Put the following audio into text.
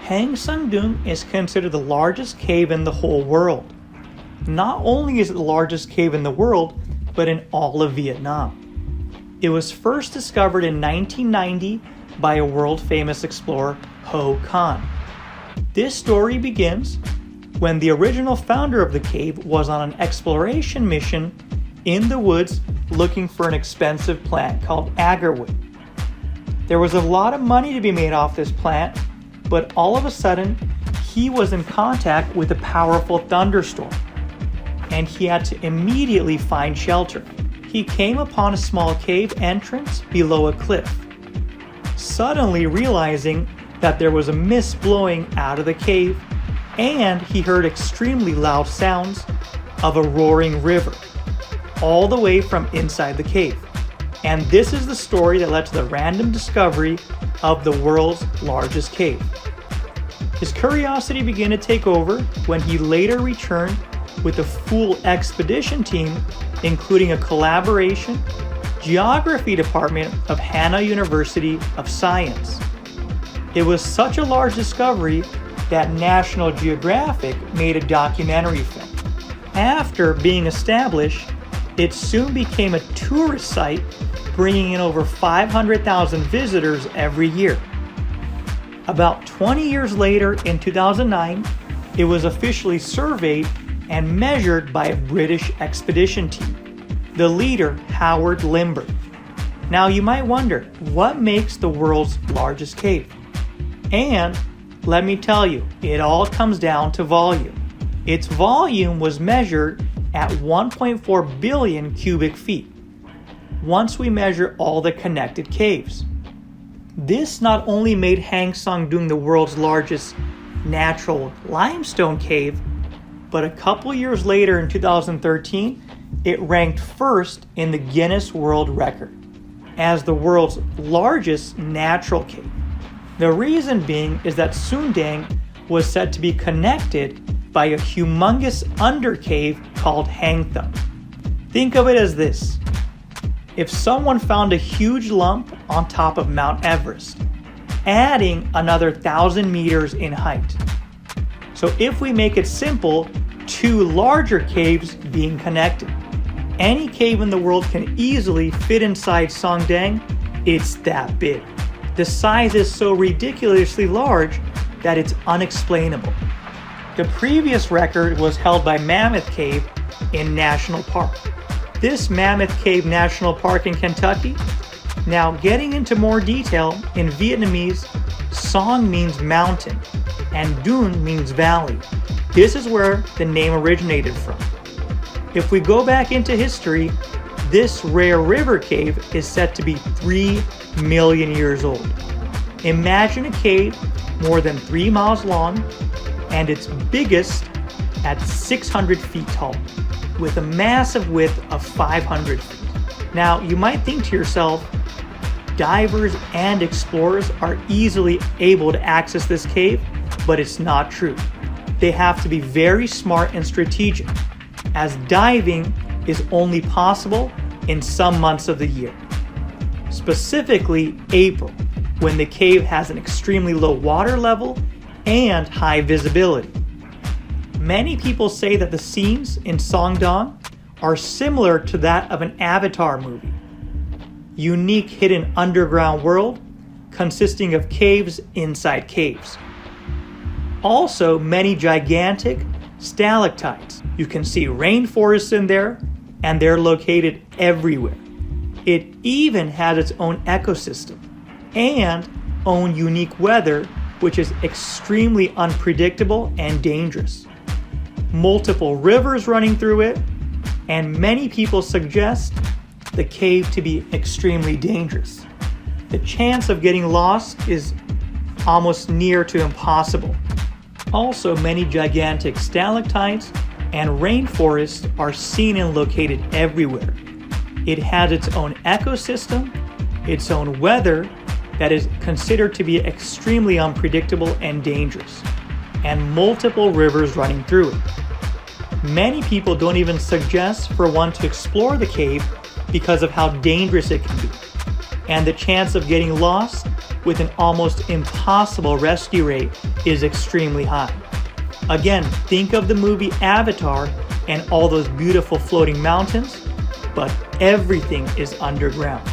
Hang Sung Dung is considered the largest cave in the whole world. Not only is it the largest cave in the world, but in all of Vietnam. It was first discovered in 1990 by a world-famous explorer, Ho Kan. This story begins when the original founder of the cave was on an exploration mission in the woods looking for an expensive plant called agarwood. There was a lot of money to be made off this plant, but all of a sudden, he was in contact with a powerful thunderstorm, and he had to immediately find shelter. He came upon a small cave entrance below a cliff, suddenly realizing that there was a mist blowing out of the cave, and he heard extremely loud sounds of a roaring river, all the way from inside the cave. And this is the story that led to the random discovery of the world's largest cave. His curiosity began to take over when he later returned with a full expedition team, including a collaboration geography department of Hana University of Science. It was such a large discovery that National Geographic made a documentary film. After being established, it soon became a tourist site, bringing in over 500,000 visitors every year. About 20 years later, in 2009, it was officially surveyed and measured by a British expedition team, the leader Howard Limber. Now you might wonder, what makes the world's largest cave? And let me tell you, it all comes down to volume. Its volume was measured at 1.4 billion cubic feet, once we measure all the connected caves. This not only made Hang Sung Dung the world's largest natural limestone cave, but a couple years later in 2013, it ranked first in the Guinness World Record as the world's largest natural cave. The reason being is that Sundang was said to be connected by a humongous undercave called Hang Thung. Think of it as this. If someone found a huge lump on top of Mount Everest, adding another 1,000 meters in height. So if we make it simple, two larger caves being connected. Any cave in the world can easily fit inside Songdang. It's that big. The size is so ridiculously large that it's unexplainable. The previous record was held by Mammoth Cave in National Park. This Mammoth Cave National Park in Kentucky. Now, getting into more detail, in Vietnamese, Song means mountain and Dun means valley. This is where the name originated from. If we go back into history, this rare river cave is said to be 3 million years old. Imagine a cave more than 3 miles long and its biggest at 600 feet tall, with a massive width of 500 feet. Now, you might think to yourself, divers and explorers are easily able to access this cave, but it's not true. They have to be very smart and strategic, as diving is only possible in some months of the year. Specifically April, when the cave has an extremely low water level and high visibility. Many people say that the scenes in Songdong are similar to that of an Avatar movie. Unique hidden underground world consisting of caves inside caves. Also, many gigantic stalactites. You can see rainforests in there, and they're located everywhere. It even has its own ecosystem and own unique weather, which is extremely unpredictable and dangerous. Multiple rivers running through it, and many people suggest the cave to be extremely dangerous. The chance of getting lost is almost near to impossible. Also, many gigantic stalactites and rainforests are seen and located everywhere. It has its own ecosystem, its own weather that is considered to be extremely unpredictable and dangerous, and multiple rivers running through it. Many people don't even suggest for one to explore the cave because of how dangerous it can be, and the chance of getting lost with an almost impossible rescue rate is extremely high. Again, think of the movie Avatar and all those beautiful floating mountains, but everything is underground.